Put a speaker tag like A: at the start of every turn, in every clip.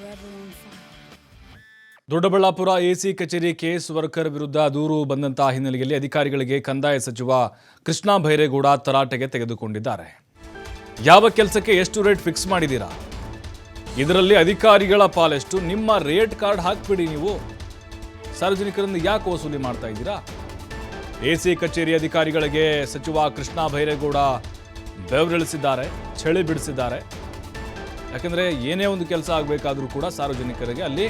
A: forever on fire.
B: Doddaballapura AC ಕಚೇರಿ case worker ವಿರುದ್ಧ ದೂರು ಬಂದಂತಹ ಹಿನ್ನೆಲೆಯಲ್ಲಿ ಅಧಿಕಾರಿಗಳಿಗೆ ಕಂದಾಯ ಸಚಿವ ಕೃಷ್ಣ ಭೈರೇಗೌಡ ತರಾಟೆಗೆ ತೆಗೆದುಕೊಂಡಿದ್ದಾರೆ. ಯಾವ ಕೆಲಸಕ್ಕೆ ಎಷ್ಟು ರೇಟ್ ಫಿಕ್ಸ್ ಮಾಡಿದ್ದೀರಾ? ಇದರಲ್ಲಿ ಅಧಿಕಾರಿಗಳ ಪಾಲೆಷ್ಟು? ನಿಮ್ಮ ರೇಟ್ ಕಾರ್ಡ್ ಹಾಕ್ಬಿಡಿ. ನೀವು ಸಾರ್ವಜನಿಕರಿಂದ ಯಾಕೆ ವಸೂಲಿ ಮಾಡ್ತಾ ಇದ್ದೀರಾ? ಎಸಿ ಕಚೇರಿ ಅಧಿಕಾರಿಗಳಿಗೆ ಸಚಿವ ಕೃಷ್ಣ ಭೈರೇಗೌಡ ಬೆವರಿಳಿಸಿದ್ದಾರೆ, ಚಳಿ ಬಿಡಿಸಿದ್ದಾರೆ. ಯಾಕಂದರೆ ಏನೇ ಒಂದು ಕೆಲಸ ಆಗಬೇಕಾದ್ರೂ ಕೂಡ ಸಾರ್ವಜನಿಕರಿಗೆ ಅಲ್ಲಿ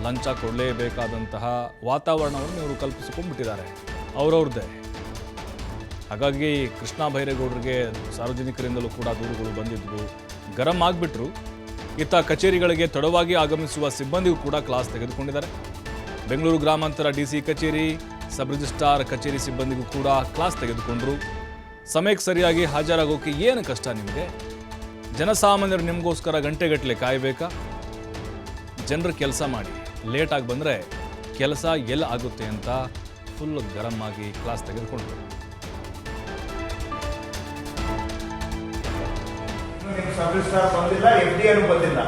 B: ಲಂಚ ಕೊಡಲೇಬೇಕಾದಂತಹ ವಾತಾವರಣವನ್ನು ಇವರು ಕಲ್ಪಿಸಿಕೊಂಡ್ಬಿಟ್ಟಿದ್ದಾರೆ ಅವರವ್ರದ್ದೇ. ಹಾಗಾಗಿ ಕೃಷ್ಣ ಭೈರೇಗೌಡರಿಗೆ ಸಾರ್ವಜನಿಕರಿಂದಲೂ ಕೂಡ ದೂರುಗಳು ಬಂದಿದ್ವು, ಗರಂ ಆಗಿಬಿಟ್ರು. ಇತ್ತ ಕಚೇರಿಗಳಿಗೆ ತಡವಾಗಿ ಆಗಮಿಸುವ ಸಿಬ್ಬಂದಿಗೂ ಕೂಡ ಕ್ಲಾಸ್ ತೆಗೆದುಕೊಂಡಿದ್ದಾರೆ. ಬೆಂಗಳೂರು ಗ್ರಾಮಾಂತರ ಡಿಸಿ ಕಚೇರಿ, ಸಬ್ ರಿಜಿಸ್ಟ್ರಾರ್ ಕಚೇರಿ ಸಿಬ್ಬಂದಿಗೂ ಕೂಡ ಕ್ಲಾಸ್ ತೆಗೆದುಕೊಂಡ್ರು. ಸಮಯಕ್ಕೆ ಸರಿಯಾಗಿ ಹಾಜರಾಗೋಕೆ ಏನು ಕಷ್ಟ ನಿಮಗೆ? ಜನಸಾಮಾನ್ಯರು ನಿಮಗೋಸ್ಕರ ಗಂಟೆಗಟ್ಟಲೆ ಕಾಯಬೇಕಾ? ಜನರು ಕೆಲಸ ಮಾಡಿ, ಲೇಟಾಗಿ ಬಂದರೆ ಕೆಲಸ ಎಲ್ಲಿ ಆಗುತ್ತೆ ಅಂತ ಫುಲ್ ಗರಂ ಆಗಿ ಕ್ಲಾಸ್ ತೆಗೆದುಕೊಂಡ್ರು.
C: ಸಬ್ ರಿಜಿಸ್ಟ್ರಾರ್ ಬಂದಿಲ್ಲ, FDA ಬಂದಿಲ್ಲ.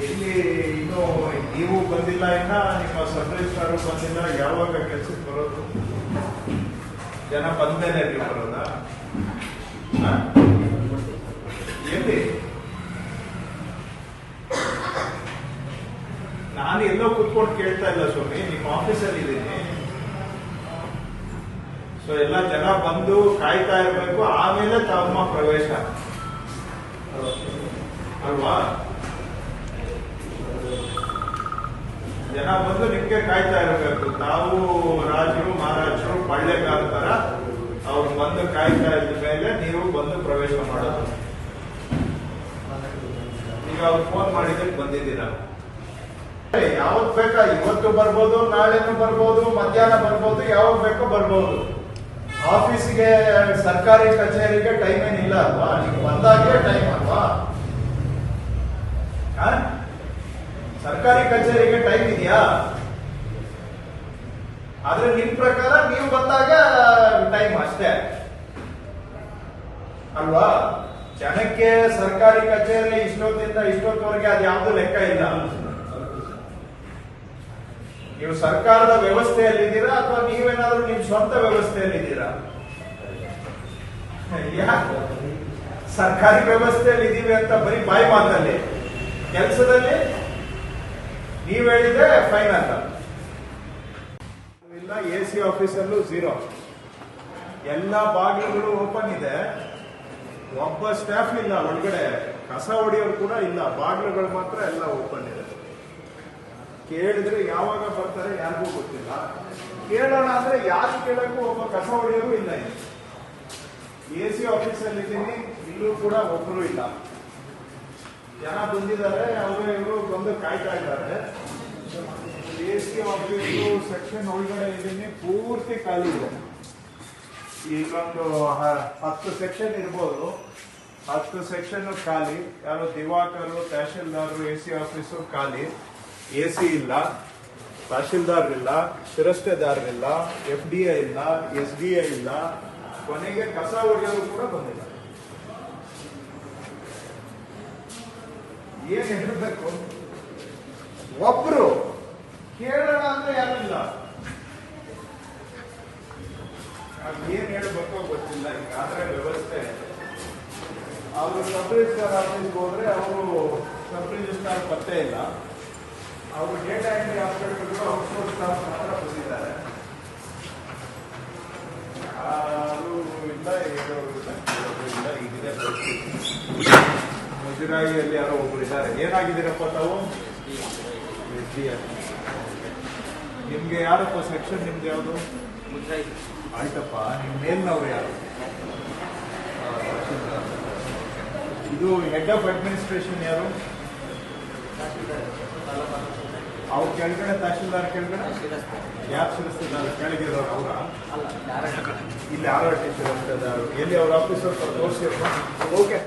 C: ಎಲ್ಲಿ ಇನ್ನೂ ನೀವು ಬಂದಿಲ್ಲ, ಇನ್ನ ನಿಮ್ಮ ಸಬ್ ರಿಜಿಸ್ಟ್ರಾರು ಬಂದಿಲ್ಲ. ಯಾವಾಗ ಕೆಲ್ಸಕ್ಕೆ ಬರೋದು? ಜನ ಬಂದ್ಮೇಲೆ ನೀವು ಬರೋದಾ? ಎಲ್ಲಿ? ನಾನು ಎಲ್ಲೋ ಕೂತ್ಕೊಂಡು ಕೇಳ್ತಾ ಇಲ್ಲ ಸ್ವಾಮಿ, ನಿಮ್ಮ ಆಫೀಸಲ್ಲಿ ಇದ್ದೀನಿ. ಸೊ ಎಲ್ಲ ಜನ ಬಂದು ಕಾಯ್ತಾ ಇರಬೇಕು, ಆಮೇಲೆ ತಮ್ಮ ಪ್ರವೇಶ ಅಲ್ವಾ? ಜನ ಬಂದು ನಿಮ್ಗೆ ಕಾಯ್ತಾ ಇರಬೇಕು. ತಾವು ರಾಜರು ಮಹಾರಾಜರು ಪಳ್ಳೆಗಾರ ತರ ಅವ್ರು ಬಂದು ಕಾಯ್ತಾ ಇದ್ದ ಮೇಲೆ ನೀವು ಬಂದು ಪ್ರವೇಶ ಮಾಡೋದು. ಈಗ ಅವ್ರು ಫೋನ್ ಮಾಡಿದ್ದಕ್ಕೆ ಬಂದಿದ್ದೀರಾ. ಯಾವತ್ ಬೇಕಾ, ಇವತ್ತು ಬರ್ಬೋದು, ನಾಳೆನೂ ಬರ್ಬೋದು, ಮಧ್ಯಾಹ್ನ ಬರ್ಬೋದು, ಯಾವಾಗ ಬೇಕೋ ಬರ್ಬೋದು. ಆಫೀಸ್ಗೆ, ಸರ್ಕಾರಿ ಕಚೇರಿಗೆ ಟೈಮ್ ಏನಿಲ್ಲ ಅಲ್ವಾ? ನೀವು ಬಂದಾಗೆ ಟೈಮ್ ಅಲ್ವಾ? ಸರ್ಕಾರಿ ಕಚೇರಿಗೆ ಟೈಮ್ ಇದೆಯಾ? ಆದ್ರೆ ನಿಮ್ ಪ್ರಕಾರ ನೀವು ಬಂದಾಗ ಟೈಮ್ ಅಷ್ಟೇ ಅಲ್ವಾ? ಜನಕ್ಕೆ ಸರ್ಕಾರಿ ಕಚೇರಿ ಇಷ್ಟೊತ್ತಿಂದ ಇಷ್ಟೊತ್ತವರೆಗೆ ಅದು ಯಾವ್ದು ಲೆಕ್ಕ ಇಲ್ಲ. ನೀವು ಸರ್ಕಾರದ ವ್ಯವಸ್ಥೆಯಲ್ಲಿದ್ದೀರಾ ಅಥವಾ ನೀವೇನಾದ್ರೂ ನಿಮ್ ಸ್ವಂತ ವ್ಯವಸ್ಥೆಯಲ್ಲಿದ್ದೀರಾ? ಯಾಕೆ ಸರ್ಕಾರಿ ವ್ಯವಸ್ಥೆಯಲ್ಲಿ ಇದೀವಿ ಅಂತ ಬರೀ ಬಾಯಿ ಮಾತಲ್ಲಿ, ಕೆಲಸದಲ್ಲಿ ನೀವ್ ಹೇಳಿದ್ರೆ ಫೈನ್ ಅಂತ ಇಲ್ಲ. ಎಸಿ ಆಫೀಸಲ್ಲೂ 0. ಎಲ್ಲ ಬಾಗಿಲುಗಳು ಓಪನ್ ಇದೆ, ಒಬ್ಬ ಸ್ಟಾಫ್ ಇಲ್ಲ ಒಳಗಡೆ, ಕಸ ಹೊಡೆಯೋರು ಕೂಡ ಇಲ್ಲ, ಬಾಗಿಲುಗಳು ಮಾತ್ರ ಎಲ್ಲ ಓಪನ್ ಇದೆ. ಕೇಳಿದ್ರೆ ಯಾವಾಗ ಬರ್ತಾರೆ ಯಾರಿಗೂ ಗೊತ್ತಿಲ್ಲ. ಕೇಳೋಣ ಅಂದ್ರೆ ಯಾರು ಕೇಳಕ್ಕೂ ಒಬ್ಬ ಕಸ ಹೊಡೆಯೋರು ಇಲ್ಲ. ಎಸಿ ಆಫೀಸಲ್ಲಿ ಇದ್ದೀನಿ, ಇಲ್ಲೂ ಕೂಡ ಒಬ್ಬರು ಇಲ್ಲ. ಜನ ಬಂದಿದ್ದಾರೆ, ಅವರು ಇವರು ಬಂದು ಕಾಯ್ತಾ ಇದ್ದಾರೆ. ಎಸಿ ಆಫೀಸು ಸೆಕ್ಷನ್ ಒಳಗಡೆ ಇದ್ದೀನಿ, ಪೂರ್ತಿ ಖಾಲಿ ಇದೆ. ಈಗೊಂದು 10 ಸೆಕ್ಷನ್ ಇರ್ಬೋದು, 10 ಸೆಕ್ಷನ್ ಖಾಲಿ. ಯಾರು ದಿವಾಕರು, ತಹಶೀಲ್ದಾರರು, ಎಸಿ ಆಫೀಸು ಖಾಲಿ. ಎಸಿ ಇಲ್ಲ, ತಹಶೀಲ್ದಾರ್ ಇಲ್ಲ, ಶಿರಸ್ತೆದಾರರಿಲ್ಲ, FDA ಇಲ್ಲ, SDA ಇಲ್ಲ, ಕೊನೆಗೆ ಕಸ ಹೊಡೆಯೋರು ಕೂಡ ಬಂದಿಲ್ಲ. ಏನ್ ಹೇಳಬೇಕು? ಒಬ್ರು ಕೇಳೋಣ ಅಂದ್ರೆ ಯಾರಿಲ್ಲ. ಏನ್ ಹೇಳ್ಬೇಕೋ ಗೊತ್ತಿಲ್ಲ. ಆದ್ರೆ ವ್ಯವಸ್ಥೆ, ಅವರು ಸಬ್ ರಿಜಿಸ್ಟ್ರಾರ್ ಆಫೀಸ್ಗೆ ಹೋದ್ರೆ ಅವರು ಸಬ್ ರಿಜಿಸ್ಟ್ರಾರ್ ಪತ್ತೆ ಇಲ್ಲ. ಅವರು ಡೇಟಾ ಎಂಟ್ರಿ ಆಪರೇಟರ್ಗಳು ಔಟ್ಸೋರ್ಸ್ ಸ್ಟಾಫ್ ಮಾತ್ರ ಬಂದಿದ್ದಾರೆ. ಯಾರು ಇಲ್ಲ, ಹೇಳೋರು ಇಲ್ಲ. ಈಗಿದೆ ಮುಜರಾಯಿಯಲ್ಲಿ ಯಾರೋ ಒಬ್ರು ಇದ್ದಾರೆ. ಏನಾಗಿದ್ದೀರಪ್ಪ ತಾವು? ನಿಮ್ಗೆ ಯಾರಪ್ಪ ಸೆಕ್ಷನ್? ನಿಮ್ದು ಯಾವುದು? ಆಯ್ತಪ್ಪ, ನಿಮ್ ಮೇಲ್ನವ್ರು ಯಾರು? ಇದು ಹೆಡ್ ಆಫ್ ಅಡ್ಮಿನಿಸ್ಟ್ರೇಷನ್ ಯಾರು? ಅವ್ರ ಕೆಳಗಡೆ ತಹಶೀಲ್ದಾರ್ ಕೆಳಗಡೆ ಯಾರು ಶಿರಸ್ತೆದಾರ? ಕೆಳಗಿರೋರು ಅವರ? ಇಲ್ಲಿ ಯಾರು ಶಿರಸ್ತೆದಾರರು? ಎಲ್ಲಿ ಅವ್ರ ಆಫೀಸರ್ ತೋರಿಸಿ? ಓಕೆ.